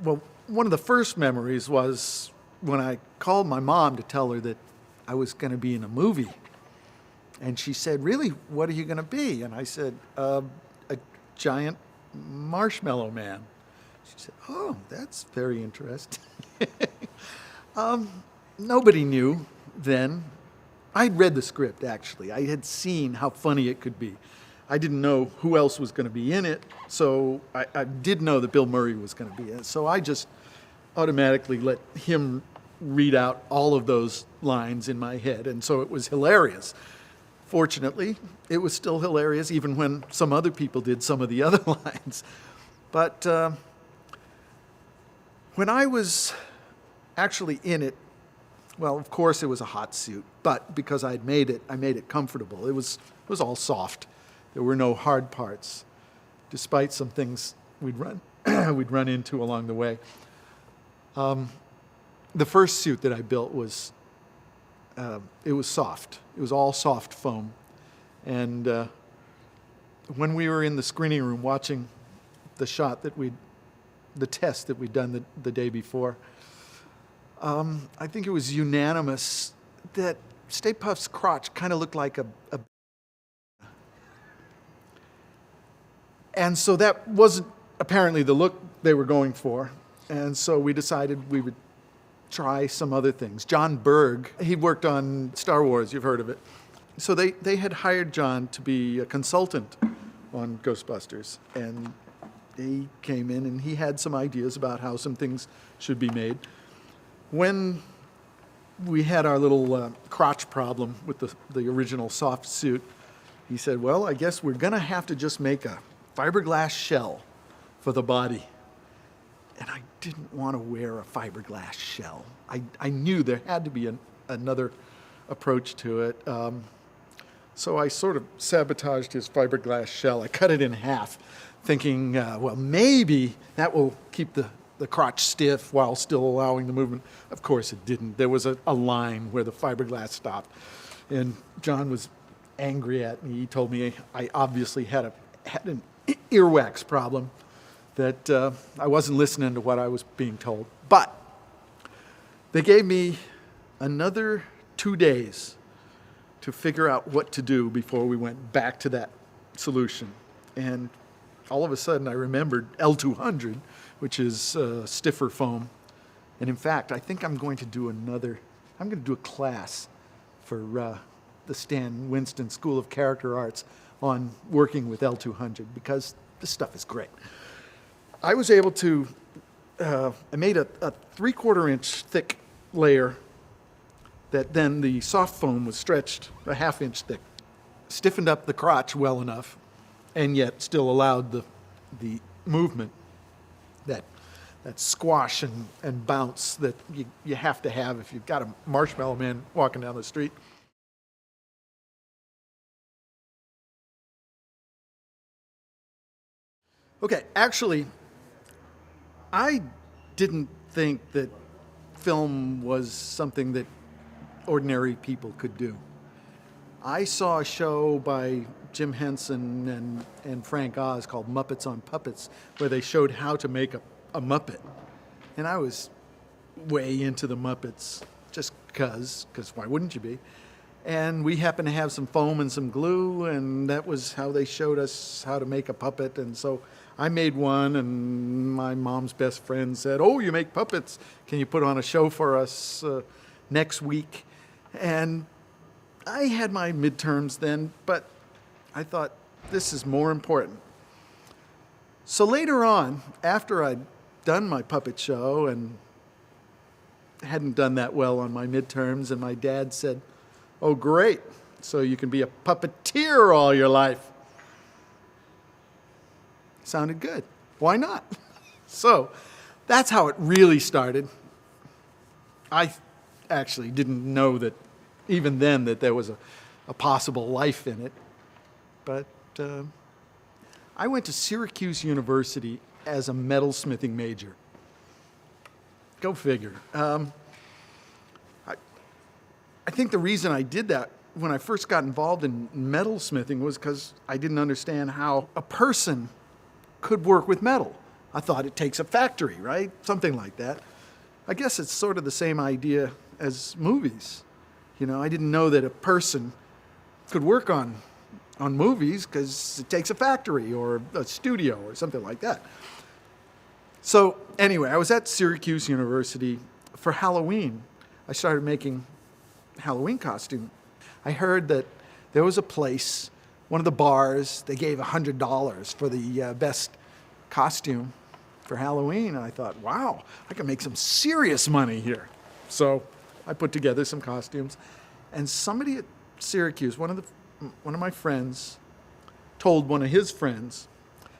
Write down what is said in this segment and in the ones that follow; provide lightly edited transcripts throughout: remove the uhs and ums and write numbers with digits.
Well, one of the first memories was when I called my mom to tell her that I was going to be in a movie. And she said, "Really, what are you going to be?" And I said, "A giant marshmallow man." She said, "Oh, that's very interesting." Nobody knew then. I'd read the script, actually. I had seen how funny it could be. I didn't know who else was going to be in it, so I did know that Bill Murray was going to be in it. So I just automatically let him read out all of those lines in my head, and so it was hilarious. Fortunately, it was still hilarious even when some other people did some of the other lines. But when I was actually in it, well, of course it was a hot suit, but because I made it comfortable. It was all soft. There were no hard parts, despite some things we'd run into along the way. The first suit that I built was it was soft. It was all soft foam, and when we were in the screening room watching the test that we'd done the day before, I think it was unanimous that Stay Puft's crotch kind of looked like a and so that wasn't apparently the look they were going for, and so we decided we would try some other things. John Berg, he worked on Star Wars, you've heard of it. So they had hired John to be a consultant on Ghostbusters, and he came in and he had some ideas about how some things should be made. When we had our little crotch problem with the original soft suit, he said, "Well, I guess we're going to have to just make a fiberglass shell for the body." And I didn't want to wear a fiberglass shell. I knew there had to be another approach to it. So I sort of sabotaged his fiberglass shell. I cut it in half, thinking, well, maybe that will keep the crotch stiff while still allowing the movement. Of course it didn't. There was a line where the fiberglass stopped. And John was angry at me. He told me I obviously had an earwax problem, that I wasn't listening to what I was being told. But they gave me another 2 days to figure out what to do before we went back to that solution. And all of a sudden I remembered L200, which is stiffer foam. And in fact, I think I'm going to do a class for the Stan Winston School of Character Arts on working with L200, because this stuff is great. I was able to, I made a 3/4 inch thick layer that then the soft foam was stretched a 1/2 inch thick, stiffened up the crotch well enough, and yet still allowed the movement, that squash and bounce that you have to have if you've got a marshmallow man walking down the street. Okay, actually, I didn't think that film was something that ordinary people could do. I saw a show by Jim Henson and Frank Oz called Muppets on Puppets, where they showed how to make a Muppet. And I was way into the Muppets, just because why wouldn't you be? And we happened to have some foam and some glue, and that was how they showed us how to make a puppet. And so I made one, and my mom's best friend said, "Oh, you make puppets. Can you put on a show for us next week?" And I had my midterms then, but I thought, this is more important. So later on, after I'd done my puppet show and hadn't done that well on my midterms, and my dad said, "Oh, great, so you can be a puppeteer all your life." Sounded good. Why not? So that's how it really started. I actually didn't know that even then that there was a possible life in it. But I went to Syracuse University as a metalsmithing major. Go figure. I think the reason I did that when I first got involved in metalsmithing was because I didn't understand how a person could work with metal. I thought it takes a factory, right? Something like that. I guess it's sort of the same idea as movies. You know, I didn't know that a person could work on movies because it takes a factory or a studio or something like that. So anyway, I was at Syracuse University for Halloween. I started making Halloween costume. I heard that there was a place, one of the bars, they gave $100 for the best costume for Halloween. And I thought, wow, I can make some serious money here. So I put together some costumes. And somebody at Syracuse, one of my friends, told one of his friends,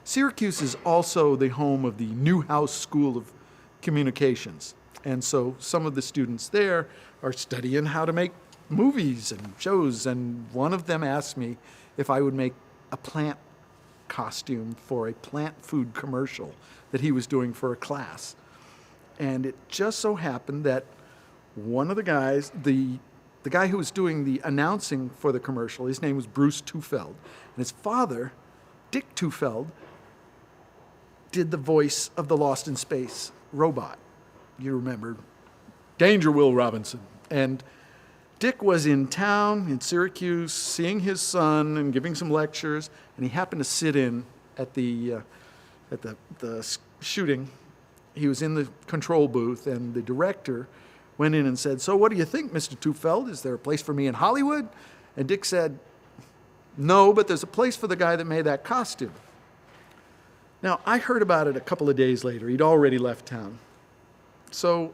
Syracuse is also the home of the Newhouse School of Communications. And so some of the students there are studying how to make movies and shows. And one of them asked me if I would make a plant costume for a plant food commercial that he was doing for a class. And it just so happened that one of the guys, the guy who was doing the announcing for the commercial, his name was Bruce Tufeld. And his father, Dick Tufeld, did the voice of the Lost in Space robot. You remember, Danger Will Robinson. And Dick was in town in Syracuse seeing his son and giving some lectures, and he happened to sit in at the shooting. He was in the control booth, and the director went in and said, "So what do you think, Mr. Tufeld? Is there a place for me in Hollywood?" And Dick said, "No, but there's a place for the guy that made that costume." Now, I heard about it a couple of days later. He'd already left town. So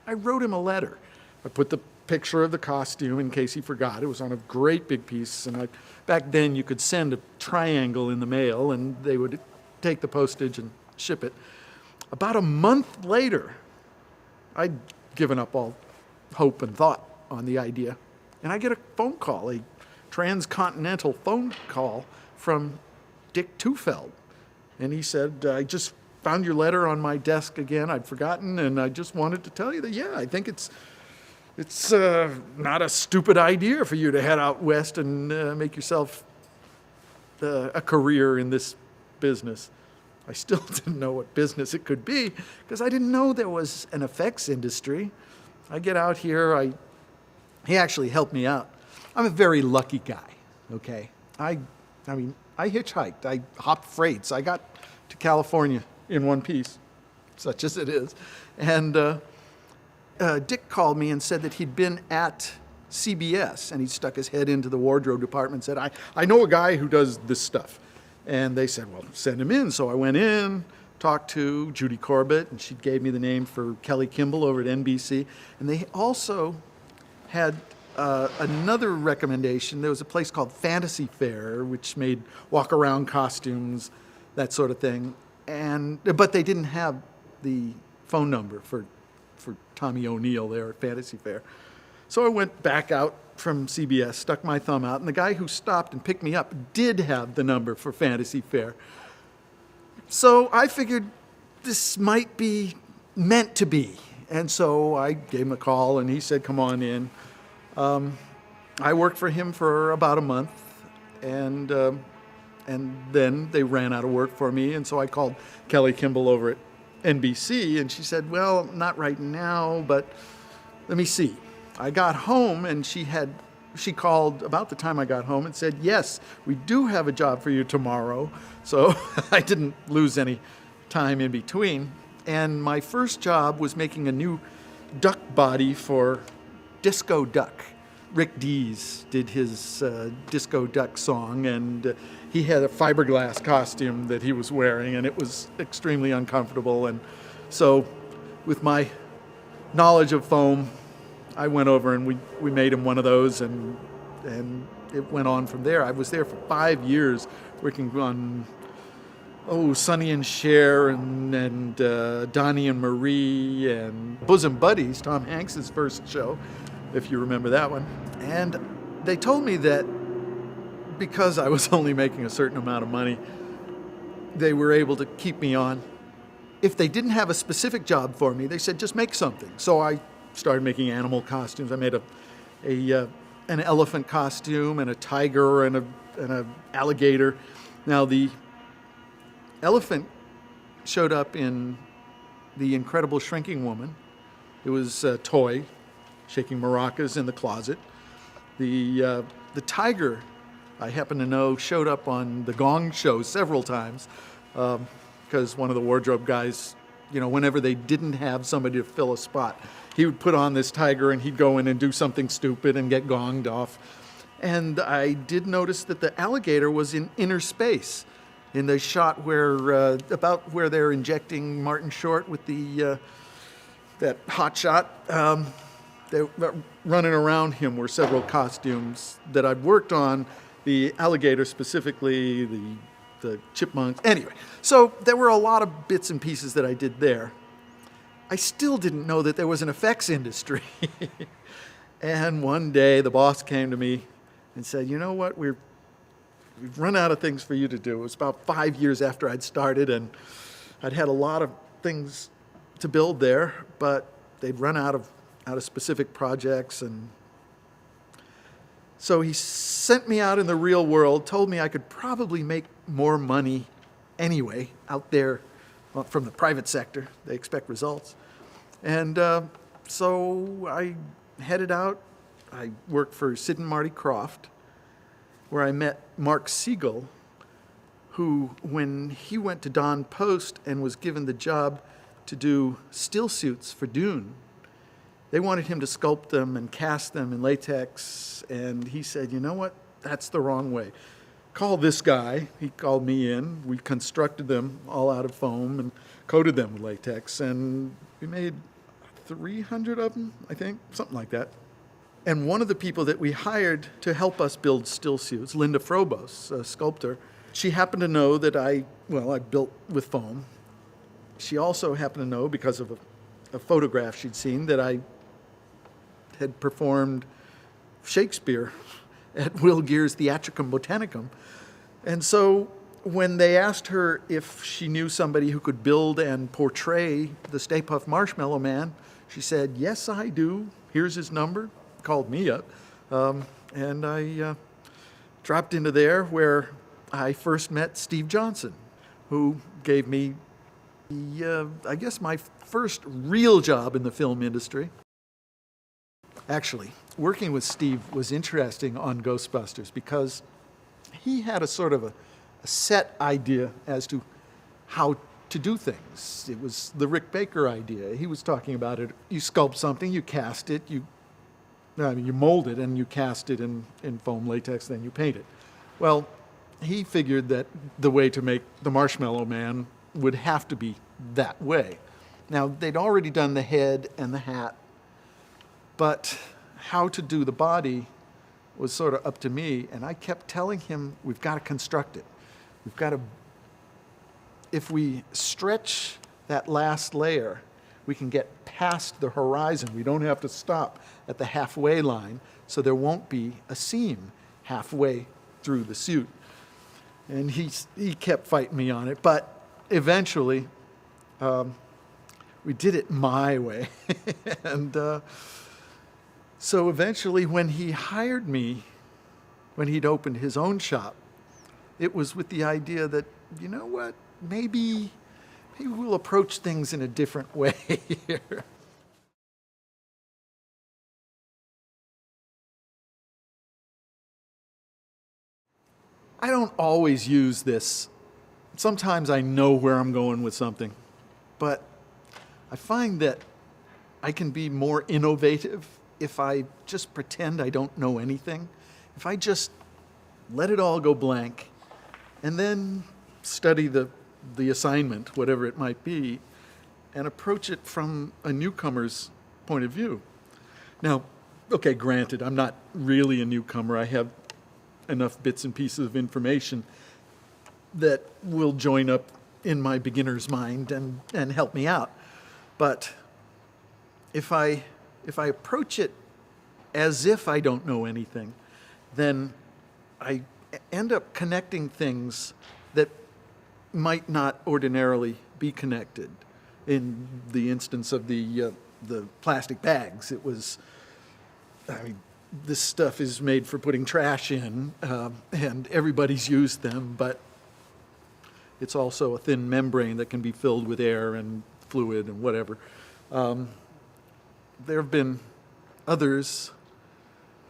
I wrote him a letter. I put the picture of the costume in case he forgot. It was on a great big piece. And back then, you could send a triangle in the mail, and they would take the postage and ship it. About a month later, I'd given up all hope and thought on the idea. And I get a phone call, a transcontinental phone call from Dick Tufeld. And he said, "I just found your letter on my desk again. I'd forgotten, and I just wanted to tell you that, yeah, I think it's not a stupid idea for you to head out west and make yourself a career in this business." I still didn't know what business it could be because I didn't know there was an effects industry. I get out here. He actually helped me out. I'm a very lucky guy, okay? I hitchhiked. I hopped freights. I got to California in one piece, such as it is. And Dick called me and said that he'd been at CBS, and he stuck his head into the wardrobe department and said, I know a guy who does this stuff. And they said, well, send him in. So I went in, talked to Judy Corbett, and she gave me the name for Kelly Kimball over at NBC. And they also had another recommendation. There was a place called Fantasy Fair, which made walk-around costumes, that sort of thing. But they didn't have the phone number for Tommy O'Neill there at Fantasy Fair. So I went back out from CBS, stuck my thumb out, and the guy who stopped and picked me up did have the number for Fantasy Fair. So I figured this might be meant to be. And so I gave him a call, and he said, come on in. I worked for him for about a month, and then they ran out of work for me, and so I called Kelly Kimball over at NBC, and she said, well, not right now, but let me see. I got home, and she called about the time I got home and said, yes, we do have a job for you tomorrow. So I didn't lose any time in between. And my first job was making a new duck body for Disco Duck. Rick Dees did his Disco Duck song, and he had a fiberglass costume that he was wearing, and it was extremely uncomfortable. And so with my knowledge of foam, I went over and we made him one of those, and it went on from there. I was there for 5 years working on Sonny and Cher and Donnie and Marie and Bosom Buddies, Tom Hanks' first show, if you remember that one. And they told me that because I was only making a certain amount of money, they were able to keep me on. If they didn't have a specific job for me, they said, just make something. So I started making animal costumes. I made an elephant costume and a tiger and an alligator. Now the elephant showed up in The Incredible Shrinking Woman. It was a toy shaking maracas in the closet. The tiger, I happen to know, showed up on the Gong Show several times because one of the wardrobe guys, whenever they didn't have somebody to fill a spot, he would put on this tiger and he'd go in and do something stupid and get gonged off. And I did notice that the alligator was in inner space in the shot where about where they're injecting Martin Short with that hot shot. They running around him were several costumes that I've worked on. The alligator specifically, the chipmunks. Anyway, so there were a lot of bits and pieces that I did there. I still didn't know that there was an effects industry. And one day the boss came to me and said, you know what, we've run out of things for you to do. It was about 5 years after I'd started, and I'd had a lot of things to build there, but they'd run out of specific projects. And so he sent me out in the real world, told me I could probably make more money anyway out there from the private sector. They expect results. And so I headed out. I worked for Sid and Marty Krofft, where I met Mark Siegel, who, when he went to Don Post and was given the job to do still suits for Dune, they wanted him to sculpt them and cast them in latex, and he said, you know what, that's the wrong way. Call this guy. He called me in. We constructed them all out of foam and coated them with latex, and we made 300 of them, I think, something like that. And one of the people that we hired to help us build still suits, Linda Frobos, a sculptor, she happened to know that I built with foam. She also happened to know, because of a photograph she'd seen, that I had performed Shakespeare at Will Geer's Theatricum Botanicum. And so when they asked her if she knew somebody who could build and portray the Stay Puft Marshmallow Man, she said, yes, I do. Here's his number. Called me up. And I dropped into there where I first met Steve Johnson, who gave me, I guess, my first real job in the film industry. Actually, working with Steve was interesting on Ghostbusters because he had a sort of a set idea as to how to do things. It was the Rick Baker idea. He was talking about it. You sculpt something, you cast it, you mold it and you cast it in foam latex, then you paint it. Well, he figured that the way to make the Marshmallow Man would have to be that way. Now, they'd already done the head and the hat, but how to do the body was sort of up to me, and I kept telling him, we've got to construct it. We've got to, if we stretch that last layer, we can get past the horizon. We don't have to stop at the halfway line, so there won't be a seam halfway through the suit. And he kept fighting me on it, but eventually we did it my way. And so eventually when he hired me, when he'd opened his own shop, it was with the idea that, you know what, maybe we'll approach things in a different way here. I don't always use this. Sometimes I know where I'm going with something, but I find that I can be more innovative if I just pretend I don't know anything. If I just let it all go blank and then study the assignment, whatever it might be, and approach it from a newcomer's point of view. Now, okay, granted, I'm not really a newcomer. I have enough bits and pieces of information that will join up in my beginner's mind and help me out. But if I approach it as if I don't know anything, then I end up connecting things that might not ordinarily be connected. In the instance of the plastic bags, it was, this stuff is made for putting trash in, and everybody's used them, but it's also a thin membrane that can be filled with air and fluid and whatever. There have been others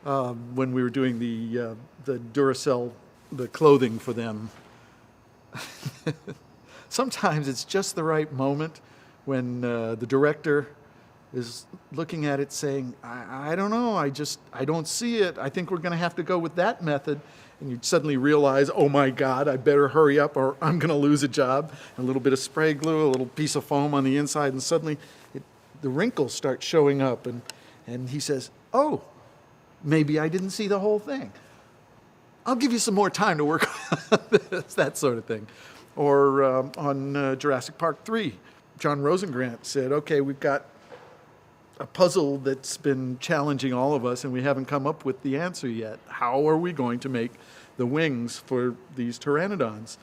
when we were doing the Duracell, the clothing for them. Sometimes it's just the right moment when the director is looking at it saying, I don't know, I don't see it. I think we're going to have to go with that method. And you suddenly realize, oh my God, I better hurry up or I'm going to lose a job. A little bit of spray glue, a little piece of foam on the inside, and suddenly the wrinkles start showing up. And he says, oh, maybe I didn't see the whole thing. I'll give you some more time to work on this, that sort of thing. Or on Jurassic Park III, John Rosengrant said, okay, we've got a puzzle that's been challenging all of us and we haven't come up with the answer yet. How are we going to make the wings for these pteranodons?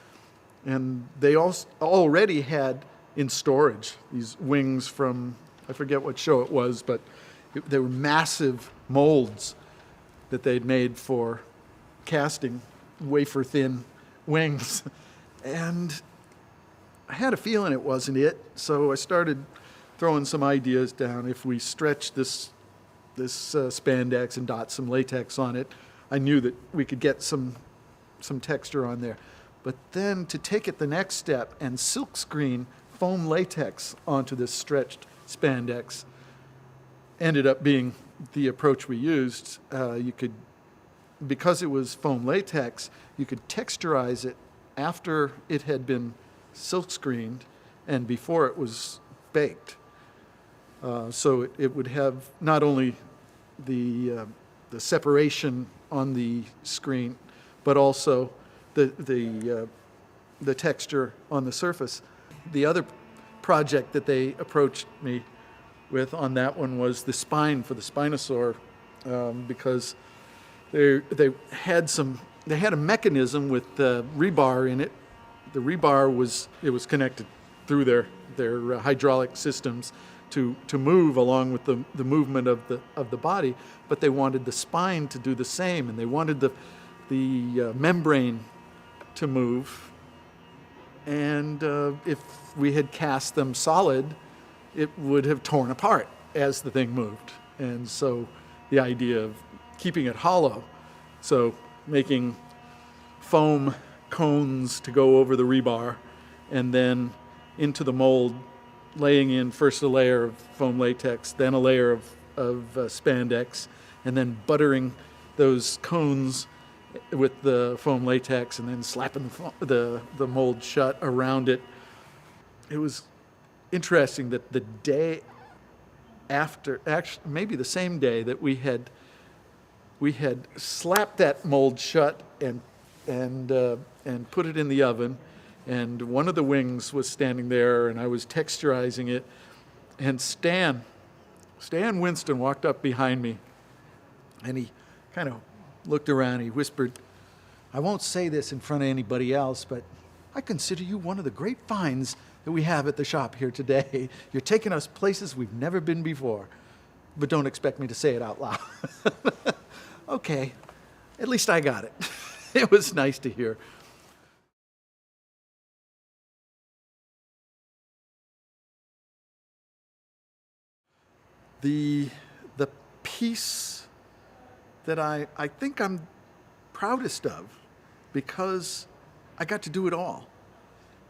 And they already had in storage these wings from, I forget what show it was, but they were massive molds that they'd made for casting wafer-thin wings. And I had a feeling it wasn't it, so I started throwing some ideas down. If we stretch this spandex and dot some latex on it, I knew that we could get some texture on there. But then to take it the next step and silkscreen foam latex onto this stretched spandex ended up being the approach we used. Because it was foam latex, you could texturize it after it had been silkscreened and before it was baked. So it would have not only the separation on the screen, but also the texture on the surface. The other project that they approached me with on that one was the spine for the Spinosaur, because they had a mechanism with rebar in it. The rebar was connected through their hydraulic systems to move along with the movement of the body, but they wanted the spine to do the same, and they wanted the membrane to move. And if we had cast them solid, it would have torn apart as the thing moved. And so the idea of keeping it hollow, so making foam cones to go over the rebar, and then into the mold, laying in first a layer of foam latex, then a layer of spandex, and then buttering those cones with the foam latex, and then slapping the mold shut around it. It was interesting that the day after, actually maybe the same day that we had slapped that mold shut and put it in the oven, and one of the wings was standing there, and I was texturizing it, and Stan Winston walked up behind me, and he kind of looked around, he whispered, I won't say this in front of anybody else, but I consider you one of the great finds that we have at the shop here today. You're taking us places we've never been before, but don't expect me to say it out loud. Okay, at least I got it. It was nice to hear. The piece that I think I'm proudest of, because I got to do it all.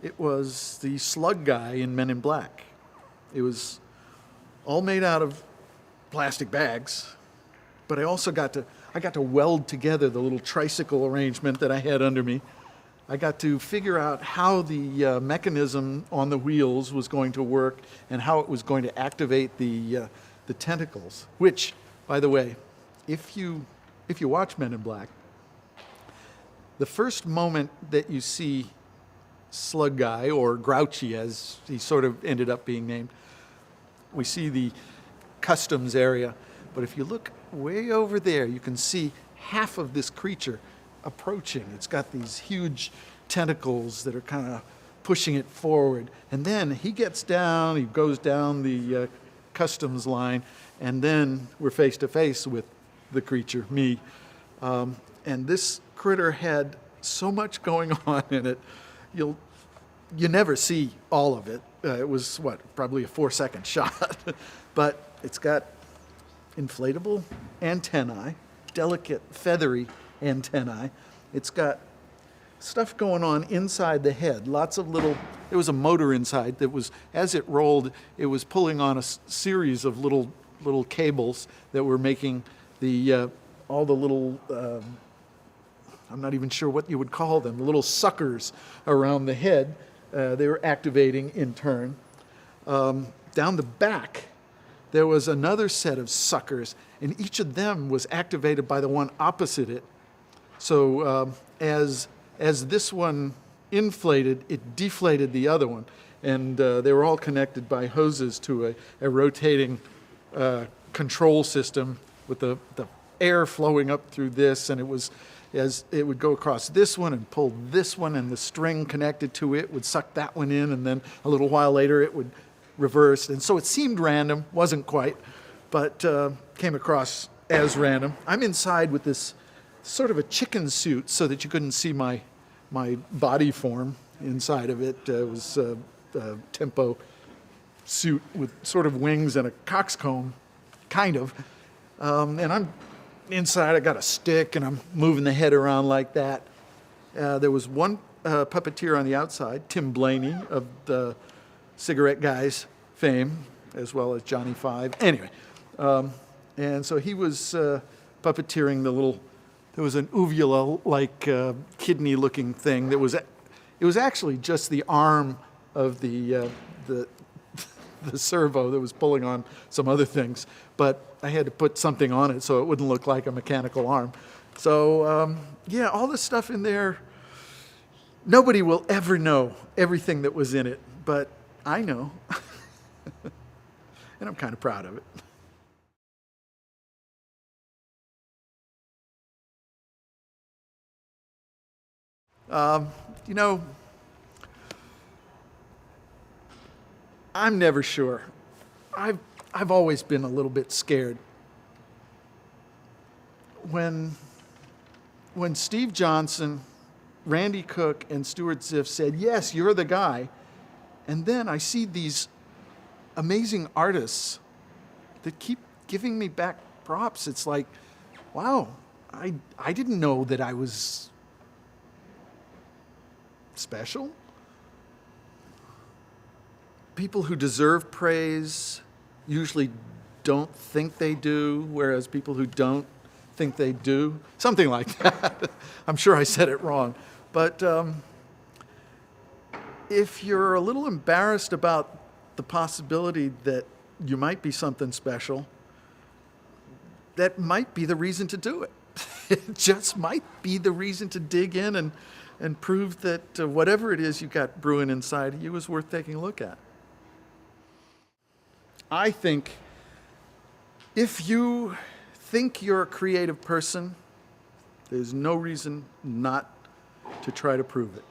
It was the slug guy in Men in Black. It was all made out of plastic bags, but I also got to weld together the little tricycle arrangement that I had under me. I got to figure out how the mechanism on the wheels was going to work and how it was going to activate the tentacles, which, by the way, if you watch Men in Black, the first moment that you see Slug Guy, or Grouchy as he sort of ended up being named, we see the customs area, but if you look way over there, you can see half of this creature approaching. It's got these huge tentacles that are kind of pushing it forward, and then he gets down, he goes down the customs line, and then we're face to face with the creature, me. And this critter had so much going on in it. you never see all of it. It was, probably a 4-second shot. But it's got inflatable antennae, delicate, feathery antennae. It's got stuff going on inside the head, lots of little, there was a motor inside that was, as it rolled, it was pulling on a series of little cables that were making all the little, I'm not even sure what you would call them, the little suckers around the head. They were activating in turn. Down the back, there was another set of suckers, and each of them was activated by the one opposite it. So as this one inflated, it deflated the other one, and they were all connected by hoses to a rotating control system with the air flowing up through this, and it was, as it would go across this one and pull this one, and the string connected to it would suck that one in, and then a little while later it would reverse. And so it seemed random, wasn't quite, but came across as random. I'm inside with this sort of a chicken suit so that you couldn't see my body form inside of it. It was a tempo suit with sort of wings and a coxcomb, kind of. And I'm inside, I got a stick, and I'm moving the head around like that. There was one puppeteer on the outside, Tim Blaney of the Cigarette Guys fame, as well as Johnny Five. Anyway, and so he was puppeteering the little, there was an uvula-like kidney-looking thing. It was actually just the arm of the servo that was pulling on some other things, but I had to put something on it so it wouldn't look like a mechanical arm. So yeah, all this stuff in there, nobody will ever know everything that was in it, but I know, and I'm kind of proud of it. You know, I'm never sure. I've always been a little bit scared. When Steve Johnson, Randy Cook, and Stuart Ziff said, yes, you're the guy, and then I see these amazing artists that keep giving me back props. It's like, wow, I didn't know that I was special. People who deserve praise usually don't think they do, whereas people who don't think they do. Something like that. I'm sure I said it wrong. But if you're a little embarrassed about the possibility that you might be something special, that might be the reason to do it. It just might be the reason to dig in and prove that whatever it is you got brewing inside of you is worth taking a look at. I think if you think you're a creative person, there's no reason not to try to prove it.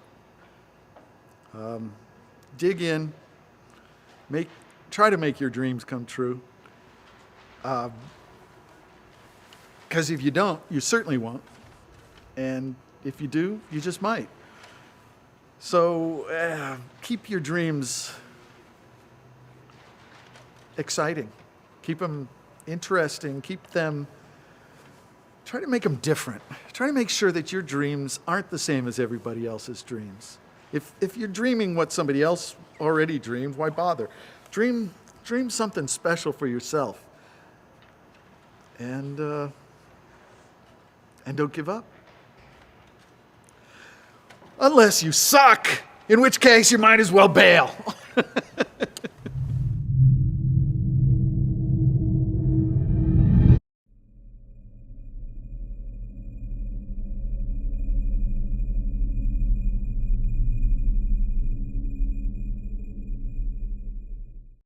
Dig in, try to make your dreams come true. Because if you don't, you certainly won't. And if you do, you just might. So keep your dreams exciting. Keep them interesting. Try to make them different. Try to make sure that your dreams aren't the same as everybody else's dreams. If you're dreaming what somebody else already dreamed, why bother? Dream something special for yourself. And don't give up. Unless you suck, in which case you might as well bail.